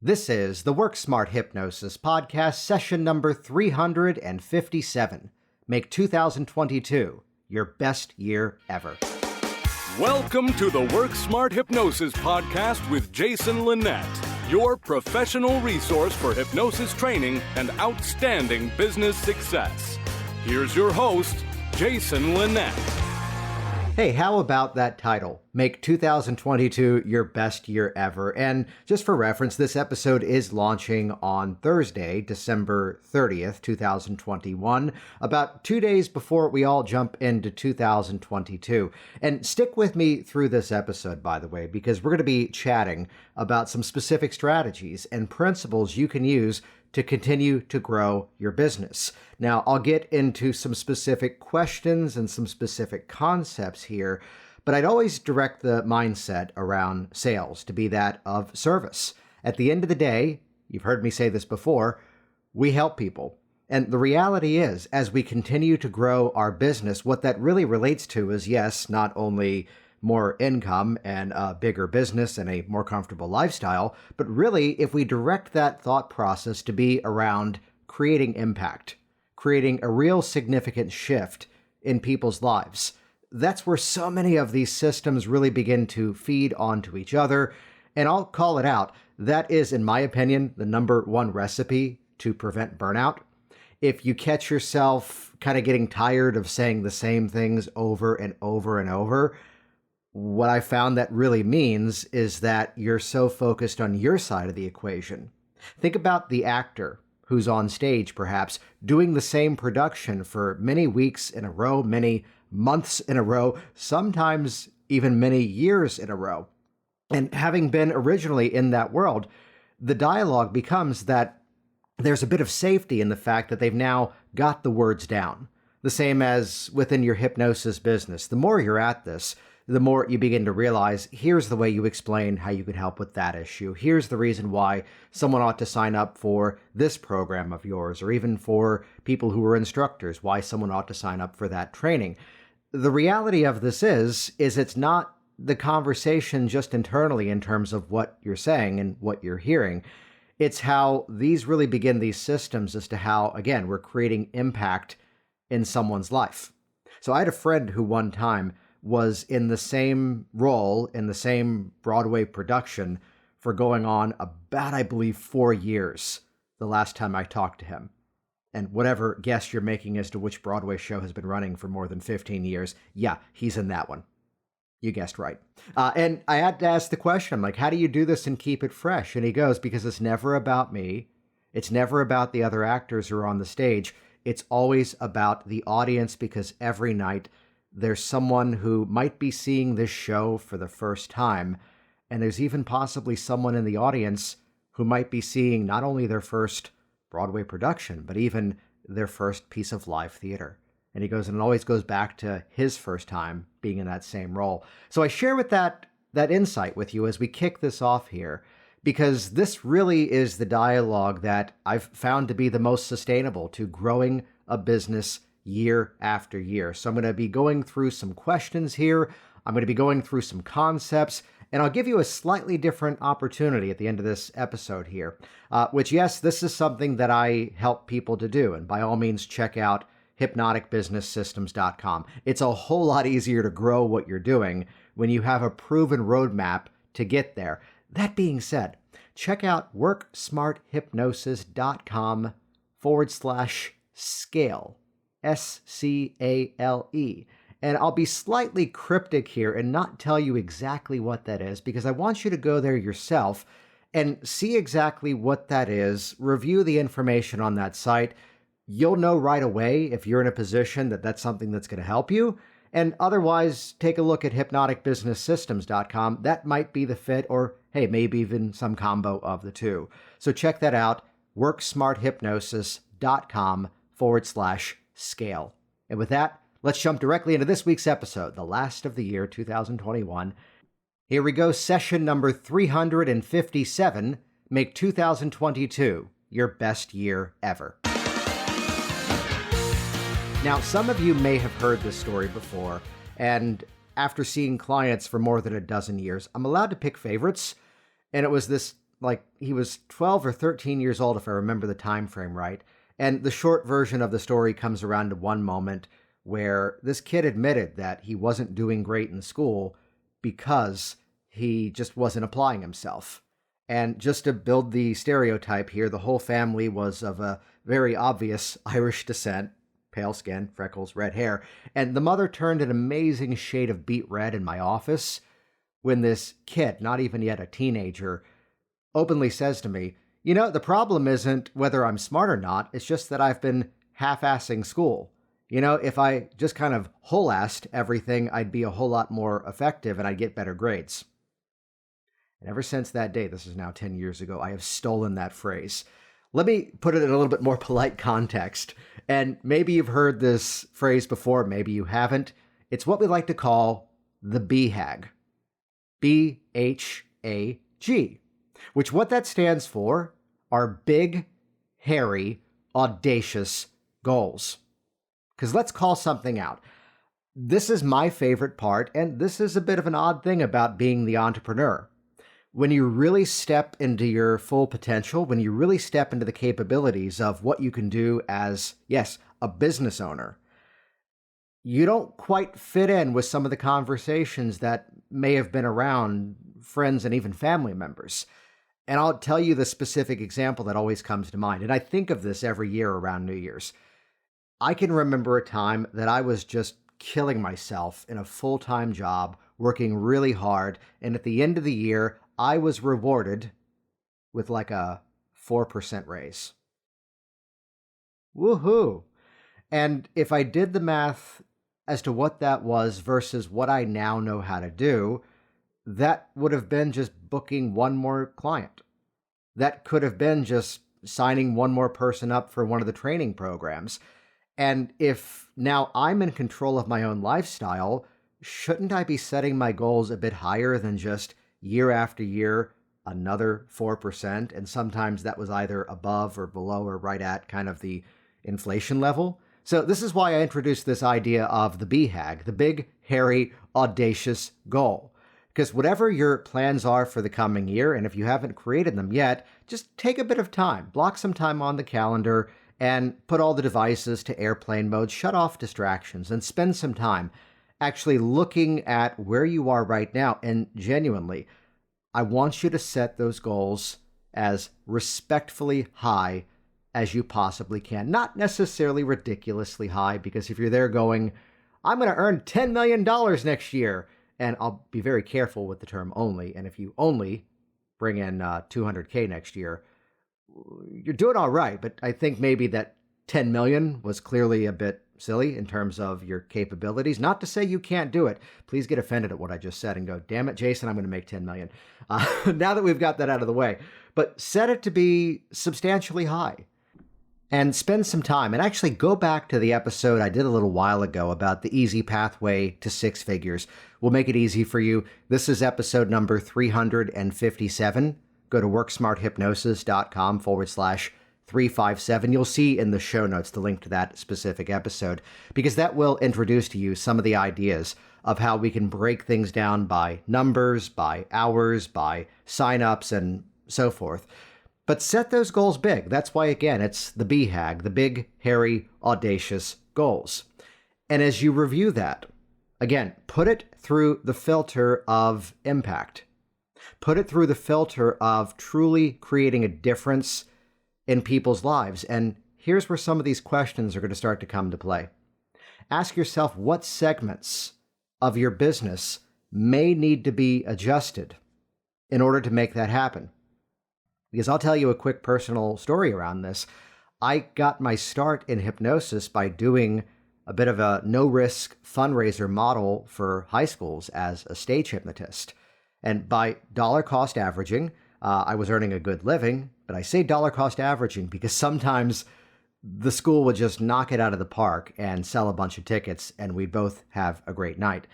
This is the Work Smart Hypnosis Podcast, session number 357. Make 2022 your best year ever. Welcome to the Work Smart Hypnosis Podcast with Jason Linett, your professional resource for hypnosis training and outstanding business success. Here's your host, Jason Linett. Hey, how about that title? Make 2022 your best year ever. And just for reference, this episode is launching on Thursday, December 30th, 2021, about 2 days before we all jump into 2022. And stick with me through this episode, by the way, because we're going to be chatting about some specific strategies and principles you can use to continue to grow your business. Now, I'll get into some specific questions and some specific concepts here, but I'd always direct the mindset around sales to be that of service. At the end of the day, you've heard me say this before, we help people. And the reality is, as we continue to grow our business, what that really relates to is, yes, not only more income and a bigger business and a more comfortable lifestyle, but really, if we direct that thought process to be around creating impact, creating a real significant shift in people's lives, that's where so many of these systems really begin to feed onto each other. And I'll call it out. That is, in my opinion, the number one recipe to prevent burnout. If you catch yourself kind of getting tired of saying the same things over and over and over, what I found that really means is that you're so focused on your side of the equation. Think about the actor who's on stage, perhaps, doing the same production for many weeks in a row, many months in a row, sometimes even many years in a row. And having been originally in that world, the dialogue becomes that there's a bit of safety in the fact that they've now got the words down. The same as within your hypnosis business. The more you're at this, the more you begin to realize, here's the way you explain how you could help with that issue. Here's the reason why someone ought to sign up for this program of yours, or even for people who are instructors, why someone ought to sign up for that training. The reality of this is it's not the conversation just internally in terms of what you're saying and what you're hearing. It's how these really begin these systems as to how, again, we're creating impact in someone's life. So I had a friend who one time was in the same role, in the same Broadway production for going on about, I believe, 4 years the last time I talked to him. And whatever guess you're making as to which Broadway show has been running for more than 15 years, yeah, he's in that one. You guessed right. And I had to ask the question, I'm like, how do you do this and keep it fresh? And he goes, because it's never about me. It's never about the other actors who are on the stage. It's always about the audience, because every night there's someone who might be seeing this show for the first time, and there's even possibly someone in the audience who might be seeing not only their first Broadway production, but even their first piece of live theater. And he goes, and it always goes back to his first time being in that same role. So I share with that insight with you as we kick this off here, because this really is the dialogue that I've found to be the most sustainable to growing a business year after year. So I'm going to be going through some questions here. I'm going to be going through some concepts, and I'll give you a slightly different opportunity at the end of this episode here, which, yes, this is something that I help people to do. And by all means, check out hypnoticbusinesssystems.com. It's a whole lot easier to grow what you're doing when you have a proven roadmap to get there. That being said, check out worksmarthypnosis.com/scale. SCALE. And I'll be slightly cryptic here and not tell you exactly what that is, because I want you to go there yourself and see exactly what that is, review the information on that site. You'll know right away if you're in a position that that's something that's going to help you. And otherwise, take a look at hypnoticbusinesssystems.com. That might be the fit, or hey, maybe even some combo of the two. So check that out, worksmarthypnosis.com/scale. And with that, let's jump directly into this week's episode, the last of the year 2021. Here we go, session number 357, Make 2022 your best year ever. Now, some of you may have heard this story before, and after seeing clients for more than a dozen years, I'm allowed to pick favorites, and it was this like he was 12 or 13 years old, if I remember the time frame right. And the short version of the story comes around to one moment where this kid admitted that he wasn't doing great in school because he just wasn't applying himself. And just to build the stereotype here, the whole family was of a very obvious Irish descent, pale skin, freckles, red hair. And the mother turned an amazing shade of beet red in my office when this kid, not even yet a teenager, openly says to me, the problem isn't whether I'm smart or not, it's just that I've been half-assing school. If I just kind of whole-assed everything, I'd be a whole lot more effective and I'd get better grades. And ever since that day, this is now 10 years ago, I have stolen that phrase. Let me put it in a little bit more polite context. And maybe you've heard this phrase before, maybe you haven't. It's what we like to call the BHAG. B-H-A-G. Which what that stands for are big, hairy, audacious goals. Because let's call something out. This is my favorite part, and this is a bit of an odd thing about being the entrepreneur. When you really step into your full potential, when you really step into the capabilities of what you can do as, yes, a business owner, you don't quite fit in with some of the conversations that may have been around friends and even family members. And I'll tell you the specific example that always comes to mind. And I think of this every year around New Year's. I can remember a time that I was just killing myself in a full-time job, working really hard. And at the end of the year, I was rewarded with like a 4% raise. Woohoo! And if I did the math as to what that was versus what I now know how to do, that would have been just booking one more client. That could have been just signing one more person up for one of the training programs. And if now I'm in control of my own lifestyle, shouldn't I be setting my goals a bit higher than just year after year, another 4%? And sometimes that was either above or below or right at kind of the inflation level. So this is why I introduced this idea of the BHAG, the big, hairy, audacious goal. Because whatever your plans are for the coming year, and if you haven't created them yet, just take a bit of time, block some time on the calendar, and put all the devices to airplane mode, shut off distractions, and spend some time actually looking at where you are right now. And genuinely, I want you to set those goals as respectfully high as you possibly can. Not necessarily ridiculously high, because if you're there going, I'm going to earn $10 million next year, and I'll be very careful with the term only, and if you only bring in 200K next year, you're doing all right. But I think maybe that 10 million was clearly a bit silly in terms of your capabilities. Not to say you can't do it. Please get offended at what I just said and go, damn it, Jason, I'm going to make 10 million. Now that we've got that out of the way, but set it to be substantially high and spend some time and actually go back to the episode I did a little while ago about the easy pathway to six figures. We'll make it easy for you. This is episode number 357. Go to worksmarthypnosis.com/357. You'll see in the show notes the link to that specific episode, because that will introduce to you some of the ideas of how we can break things down by numbers, by hours, by signups, and so forth. But set those goals big. That's why, again, it's the BHAG, the big, hairy, audacious goals. And as you review that, again, put it through the filter of impact. Put it through the filter of truly creating a difference in people's lives. And here's where some of these questions are going to start to come to play. Ask yourself what segments of your business may need to be adjusted in order to make that happen. Because I'll tell you a quick personal story around this. I got my start in hypnosis by doing a bit of a no-risk fundraiser model for high schools as a stage hypnotist. And by dollar cost averaging, I was earning a good living. But I say dollar cost averaging because sometimes the school would just knock it out of the park and sell a bunch of tickets, and we'd both have a great night.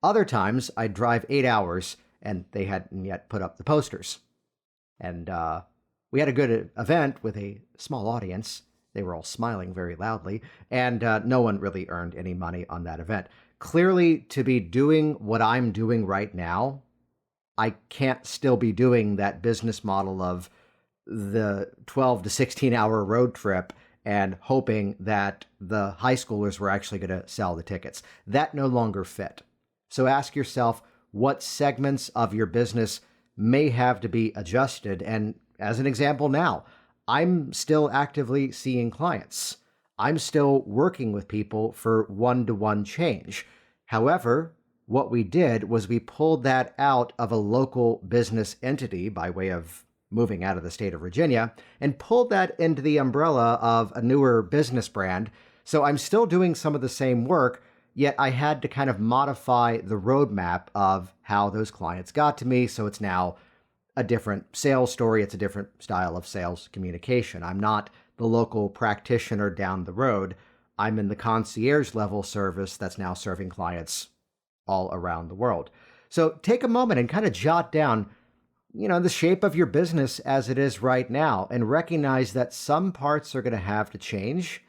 Other times, I'd drive 8 hours, and they hadn't yet put up the posters. And we had a good event with a small audience. They were all smiling very loudly, and no one really earned any money on that event. Clearly, to be doing what I'm doing right now, I can't still be doing that business model of the 12 to 16-hour road trip and hoping that the high schoolers were actually going to sell the tickets. That no longer fit. So ask yourself what segments of your business may have to be adjusted. And as an example now, I'm still actively seeing clients. I'm still working with people for one-to-one change. However, what we did was we pulled that out of a local business entity by way of moving out of the state of Virginia and pulled that into the umbrella of a newer business brand. So I'm still doing some of the same work, yet I had to kind of modify the roadmap of how those clients got to me. So it's now a different sales story. It's a different style of sales communication. I'm not the local practitioner down the road. I'm in the concierge level service that's now serving clients all around the world. So take a moment and kind of jot down, the shape of your business as it is right now, and recognize that some parts are going to have to change.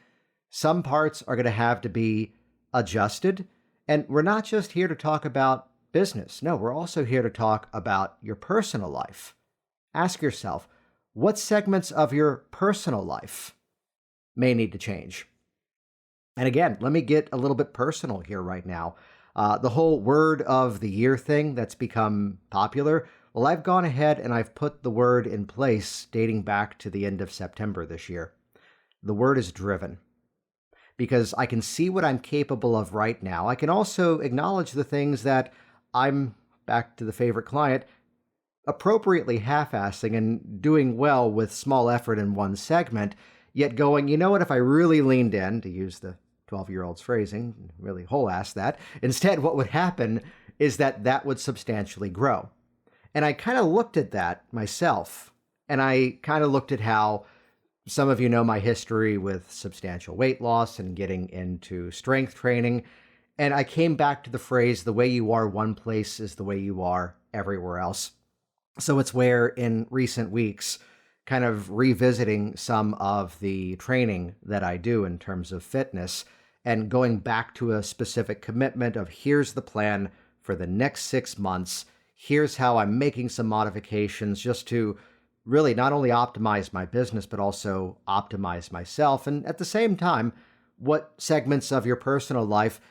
Some parts are going to have to be adjusted. And we're not just here to talk about business. No, we're also here to talk about your personal life. Ask yourself, what segments of your personal life may need to change? And again, let me get a little bit personal here right now. The whole word of the year thing that's become popular, well, I've gone ahead and I've put the word in place dating back to the end of September this year. The word is driven, because I can see what I'm capable of right now. I can also acknowledge the things that I'm, back to the favorite client, appropriately half-assing and doing well with small effort in one segment, yet going, you know what, if I really leaned in, to use the 12-year-old's phrasing, really whole-ass that, instead what would happen is that would substantially grow. And I kind of looked at that myself, and I kind of looked at how some of you know my history with substantial weight loss and getting into strength training, and I came back to the phrase, the way you are one place is the way you are everywhere else. So it's where in recent weeks, kind of revisiting some of the training that I do in terms of fitness and going back to a specific commitment of here's the plan for the next 6 months. Here's how I'm making some modifications just to really not only optimize my business, but also optimize myself. And at the same time, what segments of your personal life,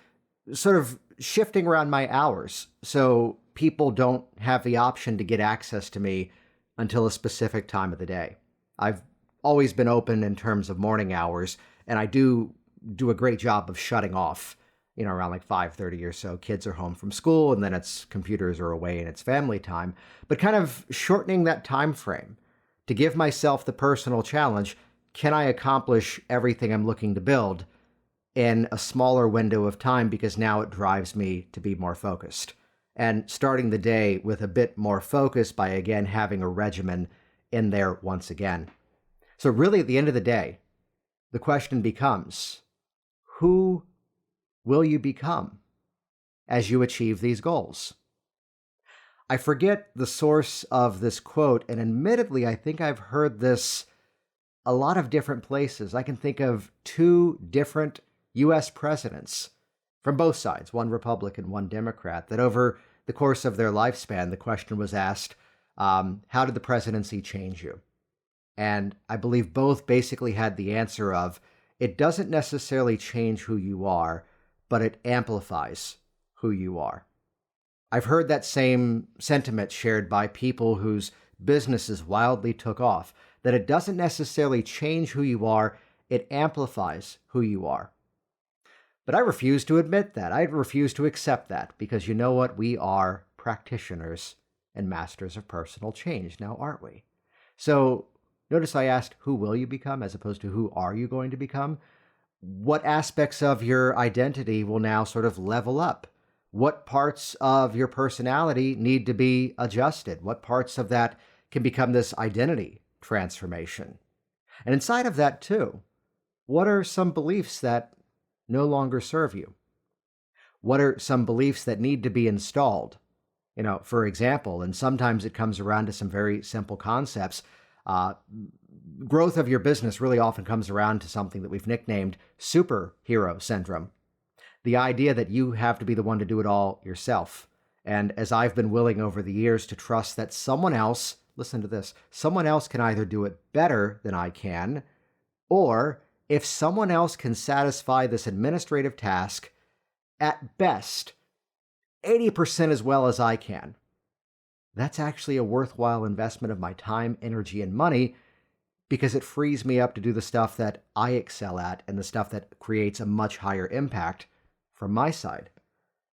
sort of shifting around my hours so people don't have the option to get access to me until a specific time of the day. I've always been open in terms of morning hours, and I do a great job of shutting off, around like 5:30 or so. Kids are home from school, and then it's computers are away and it's family time. But kind of shortening that time frame to give myself the personal challenge, can I accomplish everything I'm looking to build in a smaller window of time, because now it drives me to be more focused. And starting the day with a bit more focus by, again, having a regimen in there once again. So really, at the end of the day, the question becomes, who will you become as you achieve these goals? I forget the source of this quote, and admittedly, I think I've heard this a lot of different places. I can think of 2 different U.S. presidents from both sides, one Republican, one Democrat, that over the course of their lifespan, the question was asked, how did the presidency change you? And I believe both basically had the answer of, it doesn't necessarily change who you are, but it amplifies who you are. I've heard that same sentiment shared by people whose businesses wildly took off, that it doesn't necessarily change who you are, it amplifies who you are. But I refuse to admit that. I refuse to accept that, because you know what? We are practitioners and masters of personal change now, aren't we? So notice I asked, who will you become, as opposed to who are you going to become? What aspects of your identity will now sort of level up? What parts of your personality need to be adjusted? What parts of that can become this identity transformation? And inside of that too, what are some beliefs that no longer serve you? What are some beliefs that need to be installed? For example, and sometimes it comes around to some very simple concepts. Growth of your business really often comes around to something that we've nicknamed superhero syndrome. The idea that you have to be the one to do it all yourself. And as I've been willing over the years to trust that someone else, listen to this, someone else can either do it better than I can, or if someone else can satisfy this administrative task, at best, 80% as well as I can, that's actually a worthwhile investment of my time, energy, and money, because it frees me up to do the stuff that I excel at and the stuff that creates a much higher impact from my side.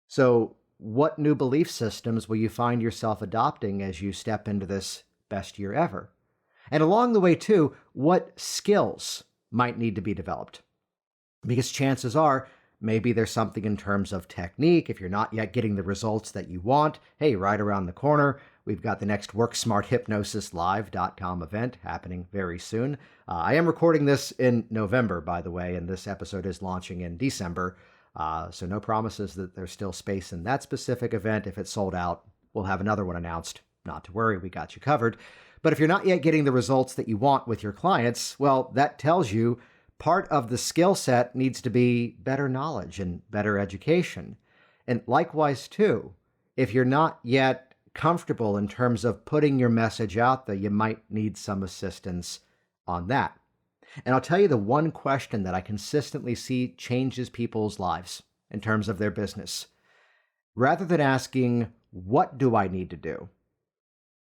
So what new belief systems will you find yourself adopting as you step into this best year ever? And along the way, too, what skills might need to be developed? Because chances are, maybe there's something in terms of technique. If you're not yet getting the results that you want, hey, right around the corner, we've got the next WorkSmartHypnosisLive.com event happening very soon. I am recording this in November, by the way, and this episode is launching in December. So no promises that there's still space in that specific event. If it's sold out, we'll have another one announced. Not to worry, we got you covered. But if you're not yet getting the results that you want with your clients, well, that tells you part of the skill set needs to be better knowledge and better education. And likewise, too, if you're not yet comfortable in terms of putting your message out there, you might need some assistance on that. And I'll tell you the one question that I consistently see changes people's lives in terms of their business. Rather than asking, what do I need to do?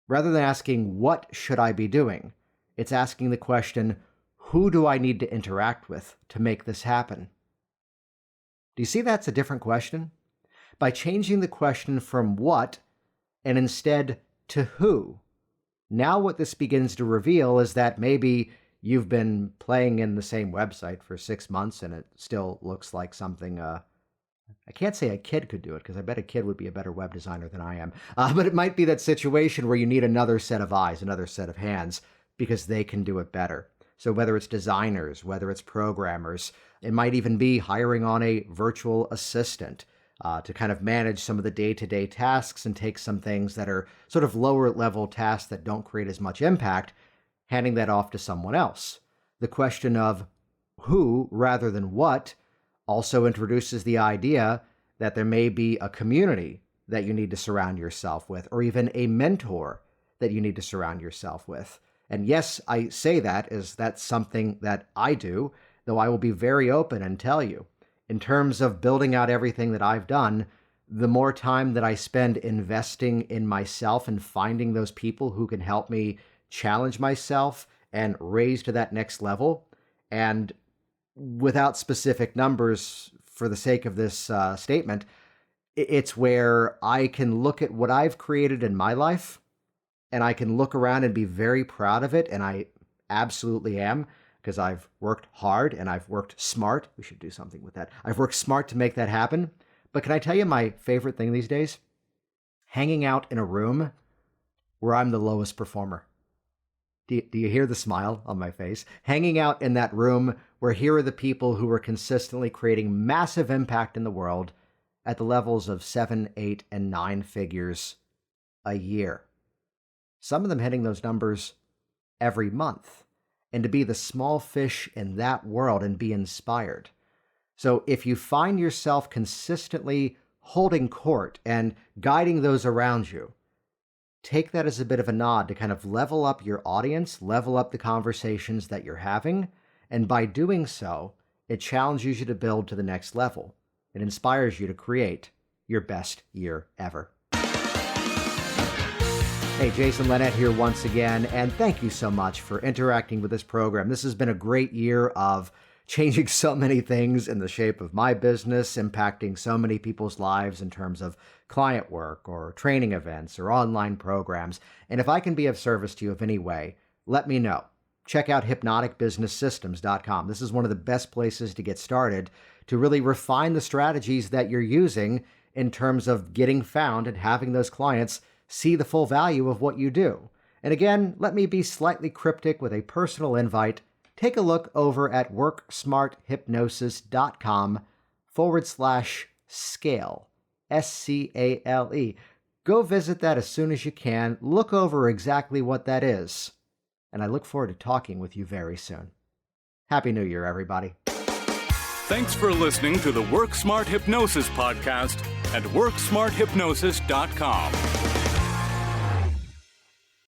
Rather than asking, what should I be doing? It's asking the question, who do I need to interact with to make this happen? Do you see that's a different question? By changing the question from what and instead to who, now what this begins to reveal is that maybe you've been playing in the same website for 6 months and it still looks like something, I can't say a kid could do it because I bet a kid would be a better web designer than I am. But it might be that situation where you need another set of eyes, another set of hands, because they can do it better. So whether it's designers, whether it's programmers, it might even be hiring on a virtual assistant to kind of manage some of the day-to-day tasks and take some things that are sort of lower level tasks that don't create as much impact, handing that off to someone else. The question of who rather than what also introduces the idea that there may be a community that you need to surround yourself with, or even a mentor that you need to surround yourself with. And yes, I say that as that's something that I do, though I will be very open and tell you, in terms of building out everything that I've done, the more time that I spend investing in myself and finding those people who can help me challenge myself and raise to that next level, and without specific numbers for the sake of this statement, it's where I can look at what I've created in my life and I can look around and be very proud of it. And I absolutely am, because I've worked hard and I've worked smart. We should do something with that. I've worked smart to make that happen. But can I tell you my favorite thing these days? Hanging out in a room where I'm the lowest performer. Do you hear the smile on my face? Hanging out in that room where here are the people who are consistently creating massive impact in the world at the levels of 7, 8, and 9 figures a year. Some of them hitting those numbers every month. And to be the small fish in that world and be inspired. So if you find yourself consistently holding court and guiding those around you, take that as a bit of a nod to kind of level up your audience, level up the conversations that you're having, and by doing so, it challenges you to build to the next level. It inspires you to create your best year ever. Hey, Jason Linett here once again, and thank you so much for interacting with this program. This has been a great year of changing so many things in the shape of my business, impacting so many people's lives in terms of client work or training events or online programs. And if I can be of service to you in any way, let me know. Check out hypnoticbusinesssystems.com. This is one of the best places to get started to really refine the strategies that you're using in terms of getting found and having those clients see the full value of what you do. And again, let me be slightly cryptic with a personal invite. Take a look over at worksmarthypnosis.com/scale, SCALE. Go visit that as soon as you can. Look over exactly what that is. And I look forward to talking with you very soon. Happy New Year, everybody. Thanks for listening to the Work Smart Hypnosis podcast at WorkSmartHypnosis.com.